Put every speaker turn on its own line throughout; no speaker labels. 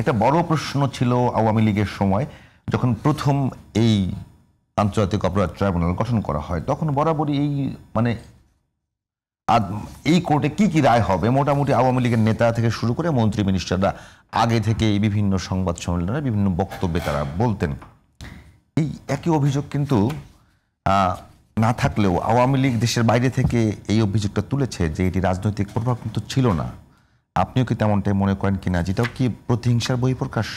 একটা বড় প্রশ্ন ছিল আওয়ামী লীগের সময় যখন প্রথম এই আন্তর্জাতিক অপরাধ ট্রাইব্যুনাল গঠন করা হয়, তখন বরাবরই এই মানে এই কোর্টে কি কি রায় হবে মোটামুটি আওয়ামী লীগের নেতা থেকে শুরু করে মন্ত্রী মিনিস্টাররা আগে থেকে এই বিভিন্ন সংবাদ সম্মেলনে বিভিন্ন বক্তব্যে তারা বলতেন। এই একই অভিযোগ কিন্তু না থাকলেও আওয়ামী লীগ দেশের বাইরে থেকে এই অভিযোগটা তুলেছে যে এটি রাজনৈতিক প্রভাব কিন্তু ছিল না। আপনিও কি তেমনটাই মনে করেন কিনা, যেটাও কি প্রতিহিংসার বহিঃপ্রকাশ?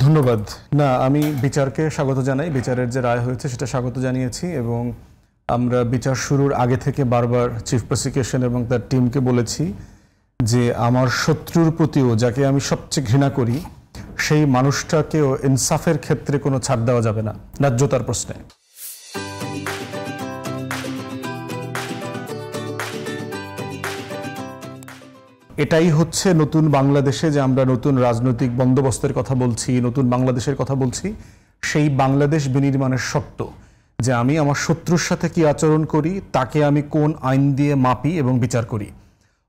ধন্যবাদ। না, আমি বিচারকে স্বাগত জানাই। বিচারের যে রায় হয়েছে সেটা স্বাগত জানিয়েছি এবং আমরা বিচার শুরুর আগে থেকে বারবার চিফ প্রসিকিউশন এবং তার টিমকে বলেছি যে আমার শত্রুর প্রতিও, যাকে আমি সবচেয়ে ঘৃণা করি, সেই মানুষটাকেও ইনসাফের ক্ষেত্রে কোনো ছাড় দেওয়া যাবে না ন্যায্যতার প্রশ্নে। এটাই হচ্ছে নতুন বাংলাদেশে যে আমরা নতুন রাজনৈতিক বন্দোবস্তের কথা বলছি, নতুন বাংলাদেশের কথা বলছি, সেই বাংলাদেশ বিনির্মাণের শর্ত যে আমি আমার শত্রুর সাথে কি আচরণ করি, তাকে আমি কোন আইন দিয়ে মাপি এবং বিচার করি।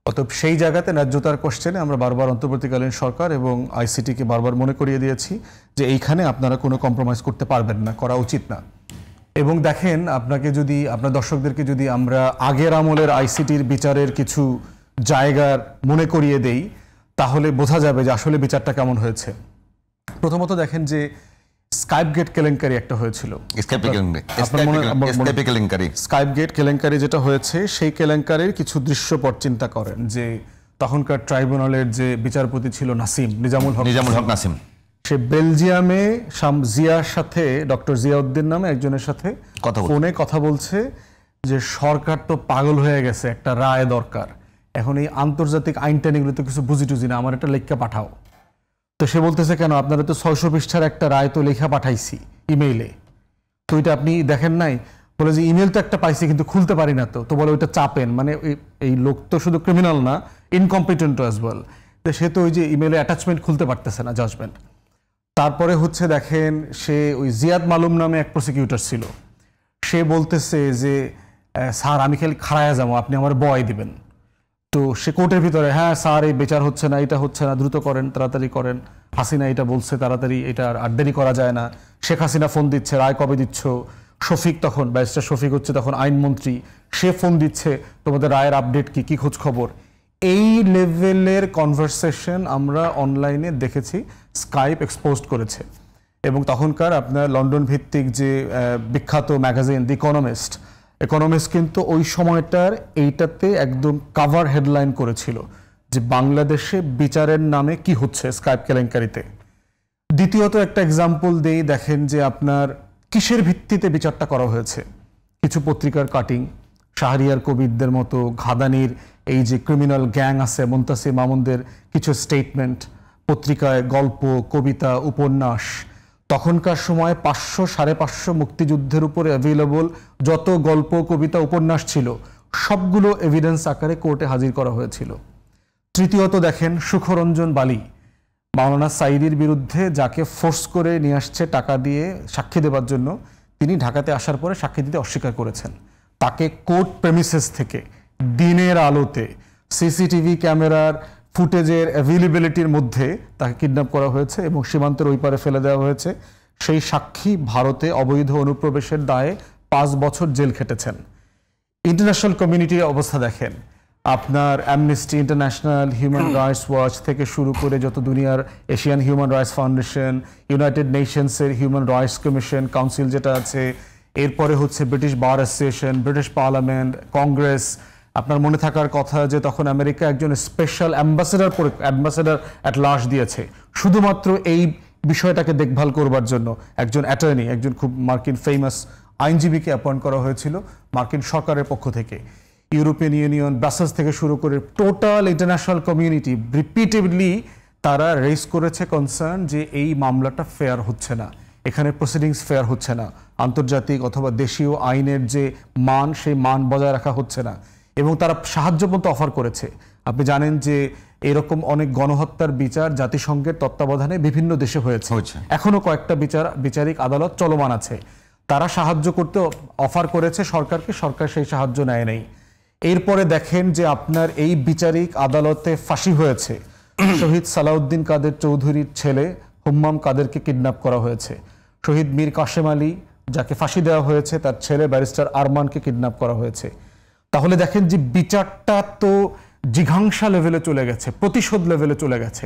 অতএব সেই জায়গাতে ন্যায্যতার কোশ্চেনে আমরা বারবার অন্তর্বর্তীকালীন সরকার এবং আইসিটিকে বারবার মনে করিয়ে দিয়েছি যে এইখানে আপনারা কোনো কম্প্রোমাইজ করতে পারবেন না, করা উচিত না। এবং দেখেন, আপনাকে যদি, আপনার দর্শকদেরকে যদি আমরা আগের আমলের আইসিটির বিচারের কিছু জায়গার মনে করিয়ে দেই, তাহলে বোঝা যাবে যে আসলে বিচারটা কেমন হয়েছে। প্রথমত দেখেন যে স্কাইপ গেট কেলেঙ্কারি একটা হয়েছিল। স্কাইপ গেট কেলেঙ্কারি যেটা হয়েছে, সেই কেলেঙ্কারির কিছু দৃশ্যপট চিন্তা করেন যে তখনকার ট্রাইব্যুনালের যে বিচারপতি ছিল নিজামুল হক নাসিম, সে বেলজিয়ামে জিয়ার সাথে, ডক্টর জিয়াউদ্দিন নামে একজনের সাথে ফোনে কথা বলছে যে সরকার তো পাগল হয়ে গেছে, একটা রায় দরকার, এখন এই আন্তর্জাতিক আইন টাইন এগুলো তো কিছু বুঝি টুঝি না, আমার একটা লেখা পাঠাও। তো সে বলতেছে কেন, আপনারা তো 600 পৃষ্ঠার একটা রায় তো লেখা পাঠাইছি ইমেইলে, তো ওইটা আপনি দেখেন নাই? বলে যে ইমেল তো একটা পাইছি কিন্তু খুলতে পারি না। তো বলে ওইটা চাপেন, মানে এই লোক তো শুধু ক্রিমিনাল না, ইনকম্পিটেন্ট অ্যাজ ওয়েল। তো সে তো ওই যে ইমেলে অ্যাটাচমেন্ট খুলতে পারতেছে না, জাজমেন্ট। তারপরে হচ্ছে দেখেন, সে ওই জিয়াদ মালুম নামে এক প্রসিকিউটর ছিল, সে বলতেছে যে স্যার আমি খালি খাড়ায়া যাবো, আপনি আমার বয় দিবেন। তো সে কোর্টের ভিতরে, হ্যাঁ স্যার এই বিচার হচ্ছে না, এটা হচ্ছে না, দ্রুত করেন, তাড়াতাড়ি করেন, হাসিনা এটা বলছে তাড়াতাড়ি, এটা আর দেরি করা যায় না। শেখ হাসিনা ফোন দিচ্ছে, রায় কবে দিচ্ছ? শফিক, তখন ব্যারিস্টার শফিক হচ্ছে তখন আইনমন্ত্রী, সে ফোন দিচ্ছে, তোমাদের রায়ের আপডেট কি, কি খোঁজ খবর। এই লেভেলের কনভারসেশন আমরা অনলাইনে দেখেছি, স্কাইপ এক্সপোজড করেছে। এবং তখনকার আপনার লন্ডন ভিত্তিক যে বিখ্যাত ম্যাগাজিন দি ইকোনমিস্ট কিন্তু ওই সময়টার এইটাতে একদম কাভার হেডলাইন করেছিল যে বাংলাদেশে বিচারের নামে কি হচ্ছে স্কাইপ কেলেঙ্কারিতে। দ্বিতীয়ত একটা এক্সাম্পল দেই, দেখেন যে আপনার কিসের ভিত্তিতে বিচারটা করা হয়েছে। কিছু পত্রিকার কাটিং, শাহরিয়ার কবিরদের মতো ঘাদানির এই যে ক্রিমিনাল গ্যাং আছে, মুনতাসির মামুনদের কিছু স্টেটমেন্ট, পত্রিকায় গল্প, কবিতা, উপন্যাস। তখনকার সময় 500-550 মুক্তিযুদ্ধের উপরে অ্যাভেলেবল যত গল্প, কবিতা, উপন্যাস ছিল সবগুলো এভিডেন্স আকারে কোর্টে হাজির করা হয়েছিল। তৃতীয়ত দেখেন, সুখরঞ্জন বালি মাওলানা সাঈদীর বিরুদ্ধে, যাকে ফোর্স করে নিয়ে আসছে টাকা দিয়ে সাক্ষী দেওয়ার জন্য, তিনি ঢাকাতে আসার পরে সাক্ষী দিতে অস্বীকার করেছেন। তাকে কোর্ট প্রেমিসেস থেকে দিনের আলোতে সিসিটিভি ক্যামেরার ফুটেজের অ্যাভেলেবিলিটির মধ্যে তাকে কিডন্যাপ করা হয়েছে এবং সীমান্তের ওই পারে ফেলে দেওয়া হয়েছে। সেই সাক্ষী ভারতে অবৈধ অনুপ্রবেশের দায়ে 5 বছর জেল খেটেছেন। ইন্টারন্যাশনাল কমিউনিটির অবস্থা দেখেন, আপনার Amnesty International, Human Rights Watch থেকে শুরু করে যত দুনিয়ার Asian Human Rights Foundation, United নেশনসের হিউম্যান রাইটস কমিশন কাউন্সিল যেটা আছে, এরপরে হচ্ছে British Bar Association, British Parliament, Congress. আপনার মনে থাকার কথা যে তখন আমেরিকা একজন স্পেশাল অ্যাম্বাসেডর অ্যাট লার্জ দিয়েছে শুধুমাত্র এই বিষয়টাকে দেখভাল করবার জন্য। একজন অ্যাটর্নি, একজন খুব মার্কিন ফেমাস আইনজীবীকে অ্যাপয়েন্ট করা হয়েছিল মার্কিন সরকারের পক্ষ থেকে। ইউরোপিয়ান ইউনিয়ন, ব্রাসেলস থেকে শুরু করে টোটাল ইন্টারন্যাশনাল কমিউনিটি রিপিটেডলি তারা রেজ করেছে কনসার্ন যে এই মামলাটা ফেয়ার হচ্ছে না, এখানে প্রসিডিংস ফেয়ার হচ্ছে না, আন্তর্জাতিক অথবা দেশীয় আইনের যে মান, সেই মান বজায় রাখা হচ্ছে না। এবং তারা সাহায্য পর্যন্ত অফার করেছে। আপনি জানেন যে এরকম অনেক গণহত্যার বিচার জাতিসংঘের তত্ত্বাবধানে বিভিন্ন দেশে হয়েছে, এখনো কয়েকটা বিচারিক আদালত চলমান আছে। তারা সাহায্য করতে অফার করেছে সরকারকে, সরকার সেই সাহায্য নেয় নাই। এরপরে দেখেন যে আপনার এই বিচারিক আদালতে ফাঁসি হয়েছে শহীদ সালাউদ্দিন কাদের চৌধুরীর ছেলে হুম্মাম কাদেরকে কিডন্যাপ করা হয়েছে, শহীদ মীর কাশেম আলী যাকে ফাঁসি দেওয়া হয়েছে তার ছেলে ব্যারিস্টার আরমানকে কিডন্যাপ করা হয়েছে। তাহলে দেখেন যে বিচারটা তো জিঘাংসা লেভেলে চলে গেছে, প্রতিশোধ লেভেলে চলে গেছে।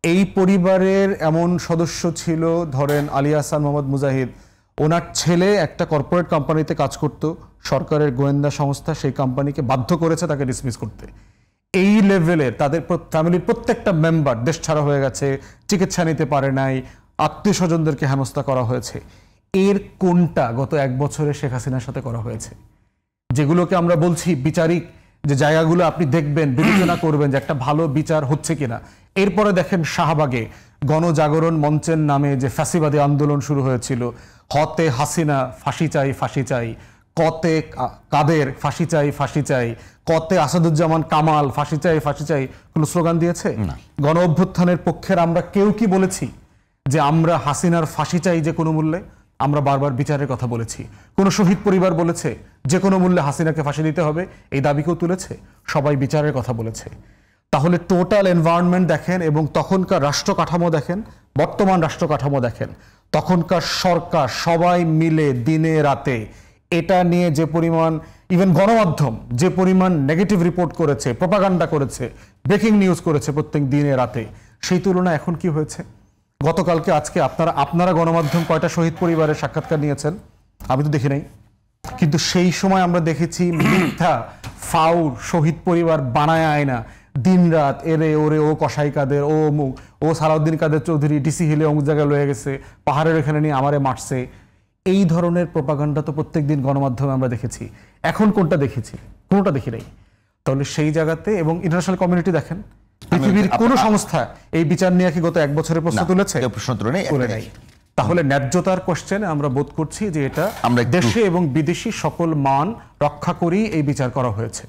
এই পরিবারের এমন সদস্য ছিল, ধরেন আলী আহসান মোহাম্মদ মুজাহিদ, ওনার ছেলে একটা কর্পোরেট কোম্পানিতে কাজ করত, সরকারের গোয়েন্দা সংস্থা সেই কোম্পানিকে বাধ্য করেছে তাকে ডিসমিস করতে। এই লেভেলের তাদের ফ্যামিলির প্রত্যেকটা মেম্বার দেশ ছাড়া হয়ে গেছে, চিকিৎসা নিতে পারে নাই, আত্মীয় স্বজনদেরকে হেনস্থা করা হয়েছে। এর কোনটা গত 1 বছরে শেখ হাসিনার সাথে করা হয়েছে? যেগুলোকে আমরা বলছি বিচারিক যে জায়গাগুলো আপনি দেখবেন, বিবেচনা করবেন যে একটা ভালো বিচার হচ্ছে কিনা। এরপরে দেখেন শাহবাগে গণজাগরণ মঞ্চের নামে যে ফ্যাসিবাদী আন্দোলন শুরু হয়েছিল, হতে হাসিনা ফাঁসি চাই ফাঁসি চাই, কতে কাদের ফাঁসি চাই ফাঁসি চাই, কতে আসাদুজ্জামান কামাল ফাঁসি চাই ফাঁসি চাই, কোনো স্লোগান দিয়েছে? গণ অভ্যুত্থানের পক্ষের আমরা কেউ কি বলেছি যে আমরা হাসিনার ফাঁসি চাই যে কোনো মূল্যে? আমরা বারবার বিচারের কথা বলেছি। কোন শহীদ পরিবার বলেছে যে কোনো মূল্যে হাসিনাকে ফাঁসি দিতে হবে? এই দাবিকেও তুলেছে। সবাই বিচারের কথা বলেছে। তাহলে টোটাল এনভায়রনমেন্ট দেখেন এবং তখনকার রাষ্ট্র কাঠামো দেখেন, বর্তমান রাষ্ট্র কাঠামো দেখেন, তখনকার সরকার সবাই মিলে দিনে রাতে এটা নিয়ে যে পরিমাণ, ইভেন গণমাধ্যম যে পরিমাণ নেগেটিভ রিপোর্ট করেছে, প্রপাগান্ডা করেছে, ব্রেকিং নিউজ করেছে প্রত্যেক দিনে রাতে, সেই তুলনায় এখন কি হয়েছে? গতকালকে আজকে আপনারা গণমাধ্যম কয়টা শহীদ পরিবারের সাক্ষাৎকার নিয়েছেন? আমি তো দেখি নাই। কিন্তু সেই সময় আমরা দেখেছি মিথ্যা ফাউল শহীদ পরিবার বানায় আয় না, দিন রাত এরে ওরে, ও কসাই কাদের, ও অমুক, ও সালাউদ্দিন কাদের চৌধুরী ডিসি হিলে অমুক জায়গায় লয়ে গেছে, পাহাড়ের এখানে নিয়ে আমারে মারছে। এই ধরনের প্রপাগান্ডা তো প্রত্যেকদিন গণমাধ্যমে আমরা দেখেছি। এখন কোনটা দেখেছি? কোনোটা দেখি নাই। তাহলে সেই জায়গাতে, এবং ইন্টারন্যাশনাল কমিউনিটি দেখেন, পৃথিবীর কোন সংস্থা এই বিচার নিয়ে কি গত 1 বছরে প্রশ্ন তুলেছে? তুলে নাই। তাহলে ন্যায্যতার কোশ্চেনে আমরা বোধ করছি যে এটা দেশে এবং বিদেশি সকল মান রক্ষা করেই এই বিচার করা হয়েছে।